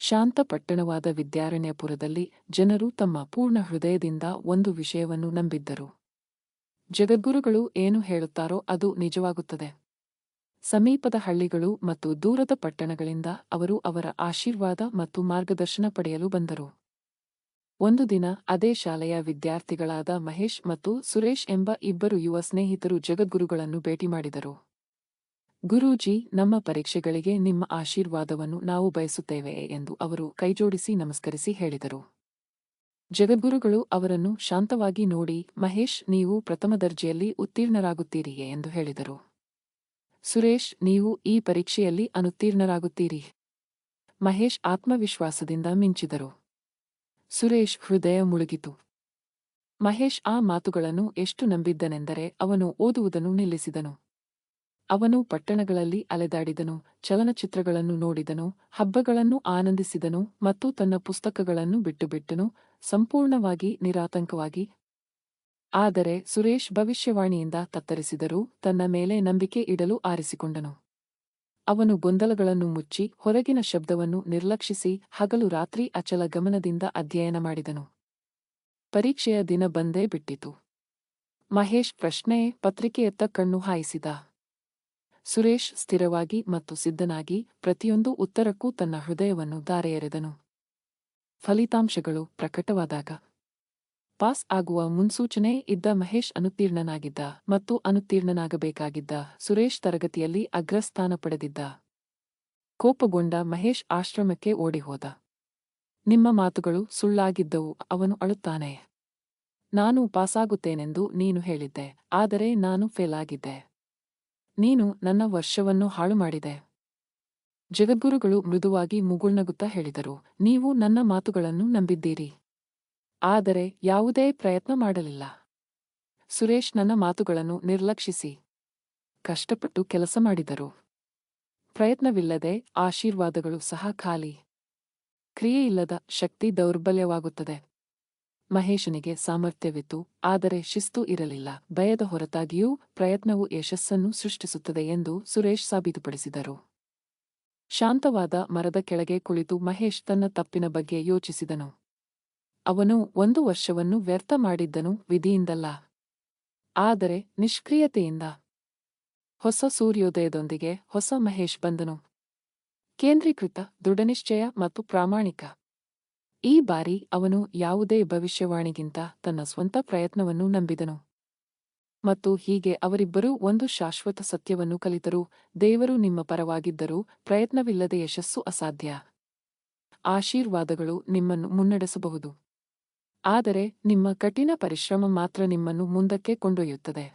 ಶಾಂತ ಪಟ್ಟಣವಾದ ವಿದ್ಯಾರಣ್ಯಪುರದಲ್ಲಿ ಜನರು ತಮ್ಮ ಪೂರ್ಣ ಹೃದಯದಿಂದ ಒಂದು ವಿಷಯವನ್ನು ನಂಬಿದ್ದರು. ಜಗದ್ಗುರುಗಳು ಏನು ಹೇಳುತ್ತಾರೋ ಅದು ನಿಜವಾಗುತ್ತದೆ. ಸಮೀಪದ ಹಳ್ಳಿಗಳು ಮತ್ತು ದೂರದ ಪಟ್ಟಣಗಳಿಂದ ಅವರು ಅವರ ಆಶೀರ್ವಾದ ಮತ್ತು ಮಾರ್ಗದರ್ಶನ ಪಡೆಯಲು ಬಂದರು. ಒಂದು ದಿನ ಅದೇ ಶಾಲೆಯ ವಿದ್ಯಾರ್ಥಿಗಳಾದ ಮಹೇಶ್ ಮತ್ತು ಸುರೇಶ್ ಎಂಬ ಇಬ್ಬರು ಯುವ ಸ್ನೇಹಿತರು ಜಗದ್ಗುರುಗಳನ್ನು ಭೇಟಿ ಮಾಡಿದರು. ಗುರೂಜಿ, ನಮ್ಮ ಪರೀಕ್ಷೆಗಳಿಗೆ ನಿಮ್ಮ ಆಶೀರ್ವಾದವನ್ನು ನಾವು ಬಯಸುತ್ತೇವೆ ಎಂದು ಅವರು ಕೈಜೋಡಿಸಿ ನಮಸ್ಕರಿಸಿ ಹೇಳಿದರು. ಜಗದ್ಗುರುಗಳು ಅವರನ್ನು ಶಾಂತವಾಗಿ ನೋಡಿ, ಮಹೇಶ್, ನೀವು ಪ್ರಥಮ ದರ್ಜೆಯಲ್ಲಿ ಉತ್ತೀರ್ಣರಾಗುತ್ತೀರಿಯೇ ಎಂದು ಹೇಳಿದರು. ಸುರೇಶ್, ನೀವು ಈ ಪರೀಕ್ಷೆಯಲ್ಲಿ ಅನುತ್ತೀರ್ಣರಾಗುತ್ತೀರಿ. ಮಹೇಶ್ ಆತ್ಮವಿಶ್ವಾಸದಿಂದ ಮಿಂಚಿದರು. ಸುರೇಶ್ ಹೃದಯ ಮುಳುಗಿತು. ಮಹೇಶ್ ಆ ಮಾತುಗಳನ್ನು ಎಷ್ಟು ನಂಬಿದ್ದನೆಂದರೆ ಅವನು ಓದುವುದನ್ನು ನಿಲ್ಲಿಸಿದನು. ಅವನು ಪಟ್ಟಣಗಳಲ್ಲಿ ಅಲೆದಾಡಿದನು, ಚಲನಚಿತ್ರಗಳನ್ನು ನೋಡಿದನು, ಹಬ್ಬಗಳನ್ನು ಆನಂದಿಸಿದನು ಮತ್ತು ತನ್ನ ಪುಸ್ತಕಗಳನ್ನು ಬಿಟ್ಟುಬಿಟ್ಟನು, ಸಂಪೂರ್ಣವಾಗಿ ನಿರಾತಂಕವಾಗಿ. ಆದರೆ ಸುರೇಶ್ ಭವಿಷ್ಯವಾಣಿಯಿಂದ ತತ್ತರಿಸಿದರೂ ತನ್ನ ಮೇಲೆ ನಂಬಿಕೆ ಇಡಲು ಆರಿಸಿಕೊಂಡನು. ಅವನು ಗೊಂದಲಗಳನ್ನು ಮುಚ್ಚಿ, ಹೊರಗಿನ ಶಬ್ದವನ್ನು ನಿರ್ಲಕ್ಷಿಸಿ, ಹಗಲು ರಾತ್ರಿ ಅಚಲ ಗಮನದಿಂದ ಅಧ್ಯಯನ ಮಾಡಿದನು. ಪರೀಕ್ಷೆಯ ದಿನ ಬಂದೇ ಬಿಟ್ಟಿತು. ಮಹೇಶ್ ಪ್ರಶ್ನೆ ಪತ್ರಿಕೆಯತ್ತ ಕಣ್ಣು ಹಾಯಿಸಿದ. ಸುರೇಶ್ ಸ್ಥಿರವಾಗಿ ಮತ್ತು ಸಿದ್ಧನಾಗಿ ಪ್ರತಿಯೊಂದು ಉತ್ತರಕ್ಕೂ ತನ್ನ ಹೃದಯವನ್ನು ಧಾರೆ ಎರೆದನು. ಫಲಿತಾಂಶಗಳು ಪ್ರಕಟವಾದಾಗ ಪಾಸ್ ಆಗುವ ಮುನ್ಸೂಚನೆ ಇದ್ದ ಮಹೇಶ್ ಅನುತ್ತೀರ್ಣನಾಗಿದ್ದ ಮತ್ತು ಅನುತ್ತೀರ್ಣನಾಗಬೇಕಾಗಿದ್ದ ಸುರೇಶ್ ತರಗತಿಯಲ್ಲಿ ಅಗ್ರಸ್ಥಾನ ಪಡೆದಿದ್ದ. ಕೋಪಗೊಂಡ ಮಹೇಶ್ ಆಶ್ರಮಕ್ಕೆ ಓಡಿಹೋದ. ನಿಮ್ಮ ಮಾತುಗಳು ಸುಳ್ಳಾಗಿದ್ದವು, ಅವನು ಅಳುತ್ತಾನೆ. ನಾನು ಪಾಸಾಗುತ್ತೇನೆಂದು ನೀನು ಹೇಳಿದ್ದೆ, ಆದರೆ ನಾನು ಫೇಲ್ ಆಗಿದ್ದೆ. ನೀನು ನನ್ನ ವರ್ಷವನ್ನು ಹಾಳು ಮಾಡಿದೆ. ಜಗದ್ಗುರುಗಳು ಮೃದುವಾಗಿ ಮುಗುಳ್ನಗುತ್ತಾ ಹೇಳಿದರು, ನೀವು ನನ್ನ ಮಾತುಗಳನ್ನು ನಂಬಿದ್ದೀರಿ, ಆದರೆ ಯಾವುದೇ ಪ್ರಯತ್ನ ಮಾಡಲಿಲ್ಲ. ಸುರೇಶ್ ನನ್ನ ಮಾತುಗಳನ್ನು ನಿರ್ಲಕ್ಷಿಸಿ ಕಷ್ಟಪಟ್ಟು ಕೆಲಸ ಮಾಡಿದರು. ಪ್ರಯತ್ನವಿಲ್ಲದೆ ಆಶೀರ್ವಾದಗಳು ಸಹ ಖಾಲಿ. ಕ್ರಿಯೆಯಿಲ್ಲದ ಶಕ್ತಿ ದೌರ್ಬಲ್ಯವಾಗುತ್ತದೆ. ಮಹೇಶನಿಗೆ ಸಾಮರ್ಥ್ಯವಿತ್ತು, ಆದರೆ ಶಿಸ್ತು ಇರಲಿಲ್ಲ. ಭಯದ ಹೊರತಾಗಿಯೂ ಪ್ರಯತ್ನವು ಯಶಸ್ಸನ್ನು ಸೃಷ್ಟಿಸುತ್ತದೆ ಎಂದು ಸುರೇಶ್ ಸಾಬೀತುಪಡಿಸಿದರು. ಶಾಂತವಾದ ಮರದ ಕೆಳಗೆ ಕುಳಿತು ಮಹೇಶ್ ತನ್ನ ತಪ್ಪಿನ ಬಗ್ಗೆ ಯೋಚಿಸಿದನು. ಅವನು 1 ವರ್ಷವನ್ನು ವ್ಯರ್ಥ ಮಾಡಿದ್ದನು, ವಿಧಿಯಿಂದಲ್ಲ, ಆದರೆ ನಿಷ್ಕ್ರಿಯತೆಯಿಂದ. ಹೊಸ ಸೂರ್ಯೋದಯದೊಂದಿಗೆ ಹೊಸ ಮಹೇಶ್ ಬಂದನು. ಕೇಂದ್ರೀಕೃತ, ದೃಢನಿಶ್ಚಯ ಮತ್ತು ಪ್ರಾಮಾಣಿಕ. ಈ ಬಾರಿ ಅವನು ಯಾವುದೇ ಭವಿಷ್ಯವಾಣಿಗಿಂತ ತನ್ನ ಸ್ವಂತ ಪ್ರಯತ್ನವನ್ನು ನಂಬಿದನು. ಮತ್ತು ಹೀಗೆ ಅವರಿಬ್ಬರೂ ಒಂದು ಶಾಶ್ವತ ಸತ್ಯವನ್ನು ಕಲಿತರು: ದೇವರು ನಿಮ್ಮ ಪರವಾಗಿದ್ದರೂ ಪ್ರಯತ್ನವಿಲ್ಲದೆ ಯಶಸ್ಸು ಅಸಾಧ್ಯ. ಆಶೀರ್ವಾದಗಳು ನಿಮ್ಮನ್ನು ಮುನ್ನಡೆಸಬಹುದು, ಆದರೆ ನಿಮ್ಮ ಕಠಿಣ ಪರಿಶ್ರಮ ಮಾತ್ರ ನಿಮ್ಮನ್ನು ಮುಂದಕ್ಕೆ ಕೊಂಡೊಯ್ಯುತ್ತದೆ.